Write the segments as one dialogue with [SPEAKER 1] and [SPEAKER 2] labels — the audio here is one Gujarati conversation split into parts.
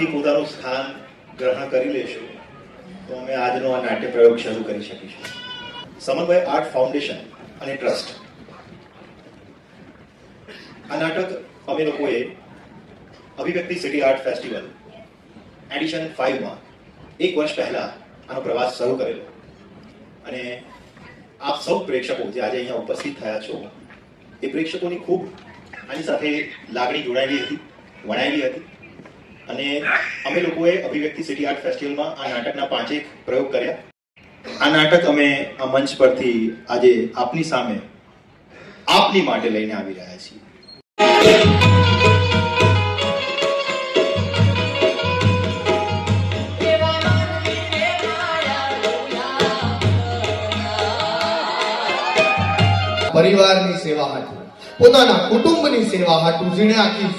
[SPEAKER 1] સૌથી પોતાનું સ્થાન ગ્રહણ કરી લેશો તો અમે આજનો આ નાટ્ય પ્રયોગ શરૂ કરી શકીશું. સમન્વય આર્ટ ફાઉન્ડેશન અને ટ્રસ્ટ આ નાટક અમે લોકોએ અભિવ્યક્તિ સિટી આર્ટ ફેસ્ટિવલ એડિશન 5 માં 1 વર્ષ પહેલા આનો પ્રવાસ શરૂ કરેલો અને આપ સૌ પ્રેક્ષકો જે આજે અહીંયા ઉપસ્થિત થયા છો એ પ્રેક્ષકોની ખૂબ આની સાથે લાગણી જોડાયેલી હતી, વણાયેલી હતી અને અમે લોકોએ અભિવ્યક્તિ સિટી આર્ટ ફેસ્ટિવલમાં આ નાટકના 5 પ્રયોગ કર્યા. આ નાટક અમે આ મંચ પરથી આજે આપની સામે આપની માટે લઈને આવી રહ્યા છીએ.
[SPEAKER 2] પરિવારની સેવા હાટુ, પોતાના કુટુંબની સેવા હાટુ જેણે આખી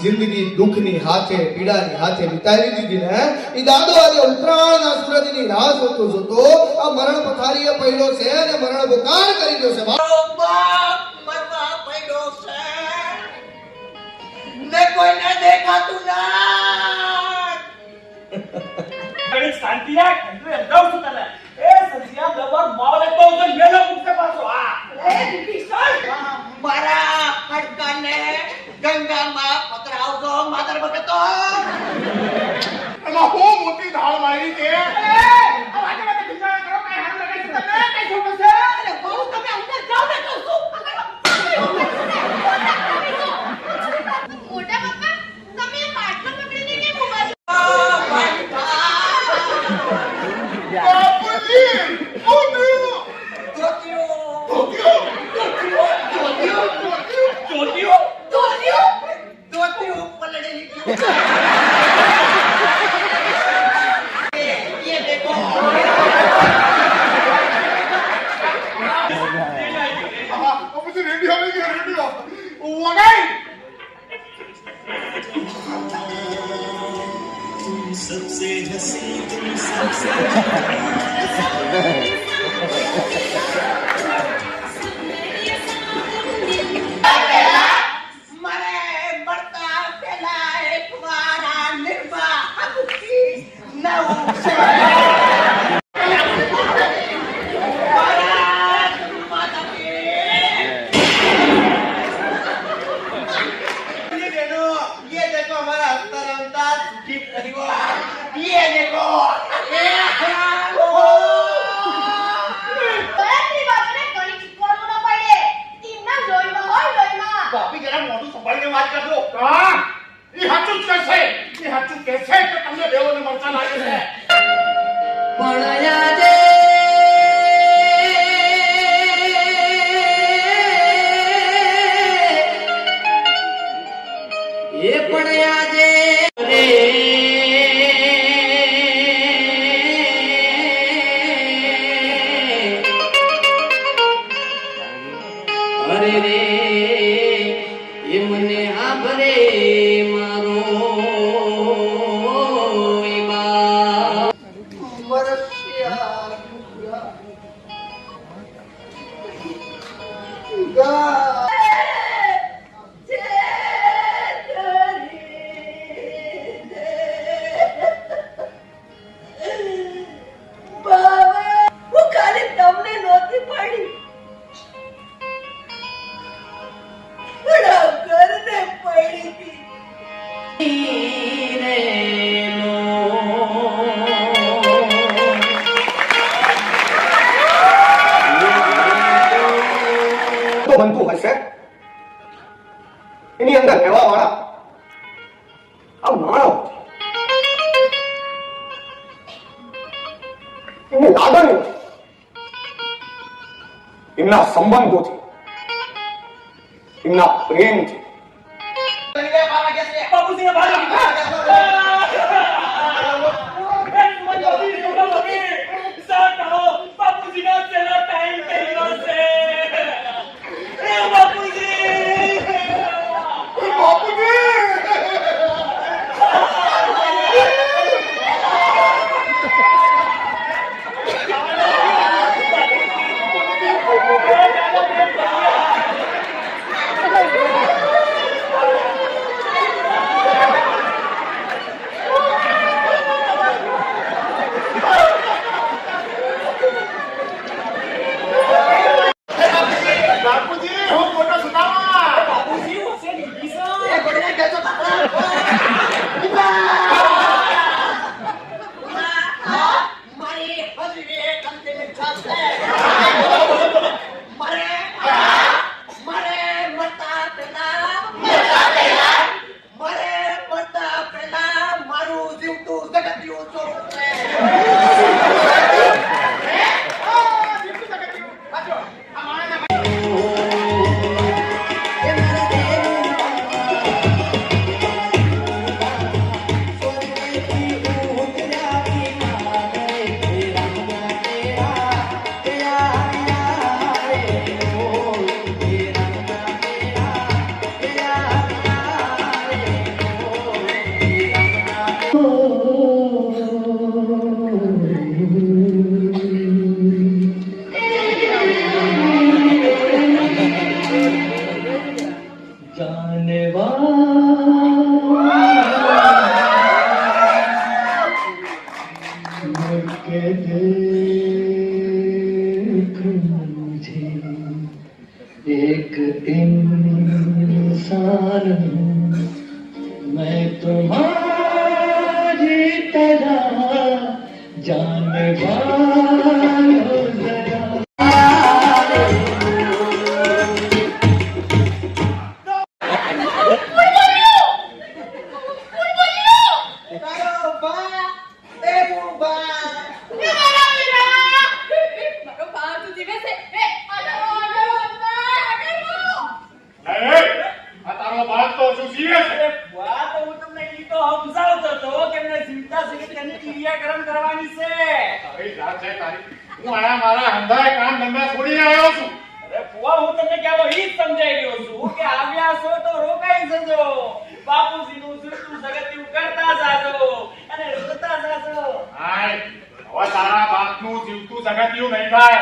[SPEAKER 2] જિંદગી દુઃખની હાથે, પીડાની હાથે વિતાવી દીધી ને એ દાદો આજે ઉત્તરાયણના સૂરજની રાહ જોતો આ મરણ પથારીએ પડ્યો છે અને મરણ બોકાર કરી દો છે.
[SPEAKER 3] મારો બાપ મરવા પડ્યો છે ને કોઈને દેખાતું ના.
[SPEAKER 4] અરે શાંતિ રાખ, હું એમ કહું છું તને. એ સંસિયા દબર મારે તો જો મેલો મુકતે પાછો. આ
[SPEAKER 3] એ વિશાળ મારા હડકાને ગંગામાં પકડાવજો માતર ભગતો.
[SPEAKER 4] એમાં હું મોટી ધાળ મારી છે. એ આ વાતે બિચારા કરો, કઈ હાથ લગાઈ છે તને કઈ શું છે?
[SPEAKER 3] અરે બહુ તમે અંદર જાવ ને કહું છું.
[SPEAKER 5] મોટા પપ્પા, તમે આ પાટલો પકડીને કેમ ઊભા છો?
[SPEAKER 6] सबसे हसी तुम सबसे
[SPEAKER 3] મારે મળતા પહેલા એક વાર આ નિર્મા હકુકી નવું છે.
[SPEAKER 2] બનતું હશે એની અંદર રહેવા વાળા આ માણસ એની લાગણીઓ, એમના સંબંધોથી, એમના પ્રેમથી
[SPEAKER 4] બાપુજીને બહાર બાપુજીના ચહેરા ટાઈમ થઈ ગયો છે.
[SPEAKER 7] एक इंसान हूँ मैं तुम्हारी तरह जाने वालों जरा
[SPEAKER 3] તારો બા એવું બા
[SPEAKER 5] મારો બા તો જીવે છે. અડરો, અંદર, અડરો.
[SPEAKER 4] આ તારો બાપ તો શું જીવે છે? વાત તો હું તમને ઈ તો સમજાવતો હતો કે એમને ચિંતા છે કે તેની ક્રિયાકરણ કરવાની છે. હવે રાત છે તારી. હું આયા મારા હંધાય કામ ધંધા છોડીને આવ્યો છું. અરે ફુવા, હું તમને કહેતો ઈ જ સમજાઈ ગયો છું કે આવ્યા છો તો રોકાઈ જજો. બાપુજીનું સૃષ્ટિ જગત્યું કરતા જાજો અને રોતા જાજો. હાય, હવે તારા બાપનું જીવતું જગત્યું નહીં થાય.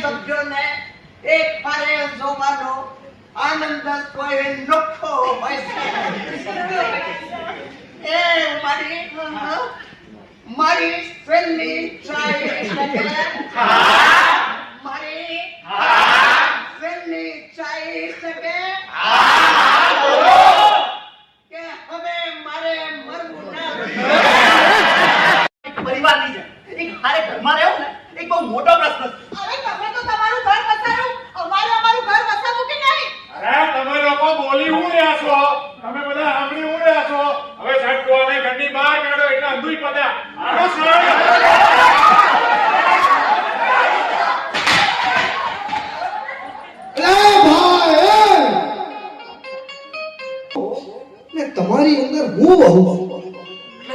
[SPEAKER 3] સભ્યોને એક પારે જોવાનો આનંદ કોઈ નોખો હોય છે. એ મારી ફ્રેન્ડની ચાય શકે મારી ફ્રેન્ડની ચાય શકે કે હવે મારે મરવું ના
[SPEAKER 4] પરિવારની જેમ એક હારે ઘરમાં રહેવું ને એક બહુ મોટો પ્રશ્ન છે.
[SPEAKER 5] અરે તમે તો તમારું ઘર વસાવ્યું. અમારે અમારું ઘર વસાવવું કે નહીં?
[SPEAKER 4] અરે તમે લોકો બોલી હું રહ્યા છો? તમે બધા સાંભળી હું રહ્યા છો? હવે ઝટકો અને ઘરની બહાર કાઢો એટલે અંધુય પદ્યા. આનો સરળ
[SPEAKER 2] ને તમારી અંદર હું વહુ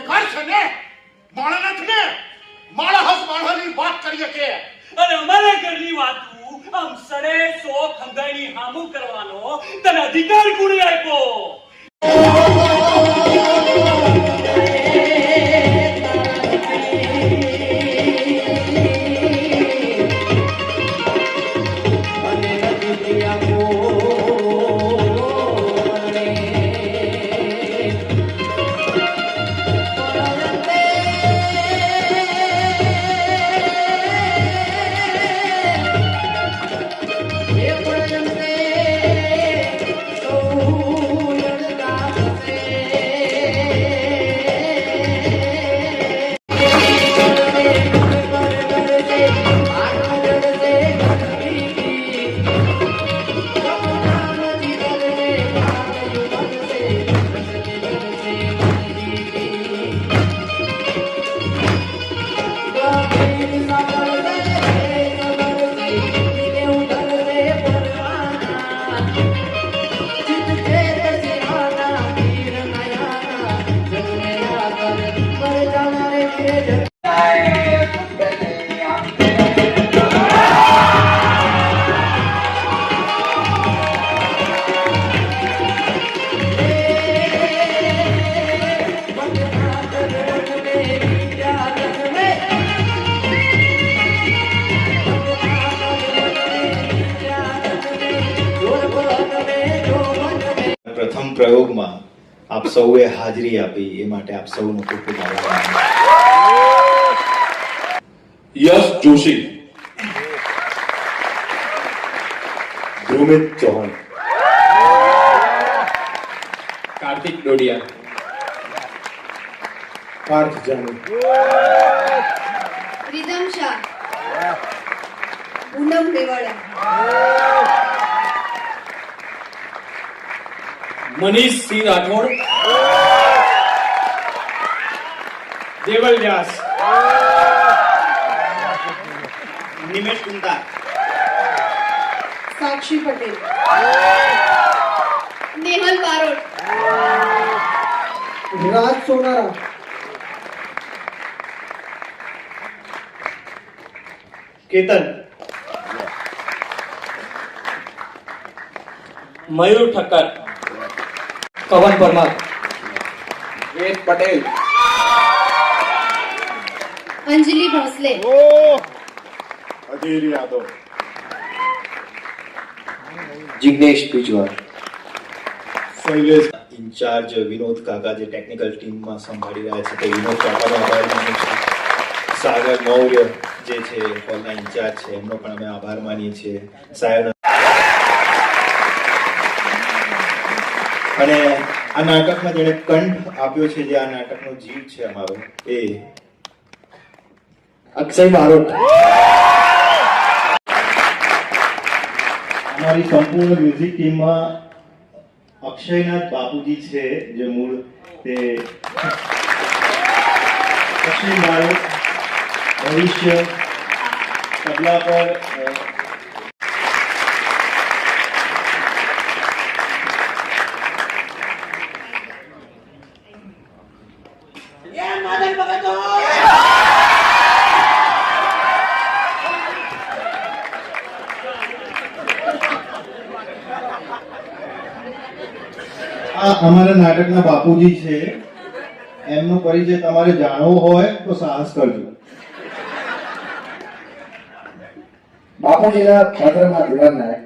[SPEAKER 8] ઘર છે ને માણા નથી ને માણા હસ માણાની વાત કરીએ કે
[SPEAKER 4] અને અમારા ઘરની વાતું આમ સડે સો ખંધાઈની હામું કરવાનો તને અધિકાર કોણે આપ્યો?
[SPEAKER 1] પ્રથમ પ્રયોગમાં આપ સૌએ હાજરી આપી એ માટે આપ સૌનો ખૂબ ખૂબ આભાર.
[SPEAKER 9] યશ જોશી, ધ્રુમિત ચૌહાણ, કાર્તિક ડોડિયા, પાર્થ જાની,
[SPEAKER 5] રીધમ શાહ, પૂનમ મેવાડા,
[SPEAKER 9] મનીષ સિંહ રાઠોડ, દેવલ વ્યાસ,
[SPEAKER 1] નિમેશ કુંતા,
[SPEAKER 5] સાક્ષી પટેલ, નેહલ બારોટ,
[SPEAKER 2] રાજ સોનારા,
[SPEAKER 1] કેતન,
[SPEAKER 9] મયુર ઠક્કર, કવન પરમાર, વેદ પટેલ,
[SPEAKER 5] અંજલિ ભોસલે,
[SPEAKER 9] અધીર યાદવ, જિગ્નેશ બિજવાર,
[SPEAKER 1] શૈલેષ ઇન્ચાર્જ વિનોદ કાકા જે ટેકનિકલ ટીમમાં સંભાળી રહ્યા છે તે વિનોદ કાકાનો આભાર માનું છું. સાગર મૌર્ય જે છે હોલના ઇન્ચાર્જ છે એમનો પણ અમે આભાર માનીએ છીએ. સાયન અને આ નાટકમાં જેણે કંઠ આપ્યો છે, જે આ નાટકનો જીવ છે અમારો, એ
[SPEAKER 9] અક્ષય બારોટ,
[SPEAKER 1] અમારી સંપૂર્ણ મ્યુઝિક ટીમમાં અક્ષયનાથ બાપુજી છે જે મૂળ તે અક્ષય બારોટ ભવિષ્ય તબલા પર
[SPEAKER 3] એ માદલ ભગતો
[SPEAKER 1] આ અમારા નાટકના બાપુજી છે. એમનો પરિચય તમારે જાણવો હોય તો સાહસ કરજો.
[SPEAKER 2] બાપુજીના પાત્રમાં જોડાનાર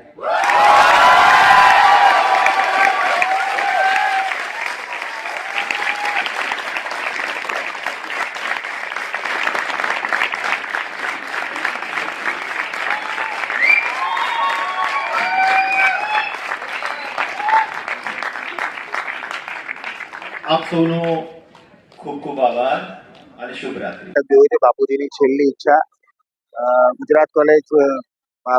[SPEAKER 1] આપ સૌનો ખૂબ ખૂબ આભાર અને શુભરાત્રી.
[SPEAKER 10] જોયું છે બાપુજીની છેલ્લી ઈચ્છા. ગુજરાત કોલેજ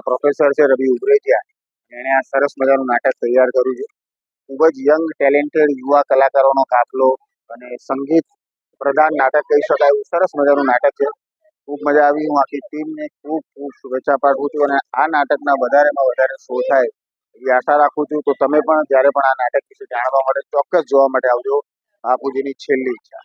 [SPEAKER 10] પ્રોફેસર છે રવિ ઉભરેજિયા, એણે આ સરસ મજાનું નાટક તૈયાર કર્યું છે. ખૂબ જ યંગ ટેલેન્ટેડ યુવા કલાકારોનો કાફલો અને સંગીત પ્રધાન નાટક કહી શકાય એવું સરસ મજાનું નાટક છે. ખૂબ મજા આવી. હું આખી ટીમને ખૂબ ખૂબ શુભેચ્છા પાઠવું છું અને આ નાટકના વધારેમાં વધારે શો થાય એવી આશા રાખું છું. તો તમે પણ જ્યારે પણ આ નાટક વિશે જાણવા માટે ચોક્કસ જોવા માટે આવજો. બાપુજીની છેલ્લી ઈચ્છા.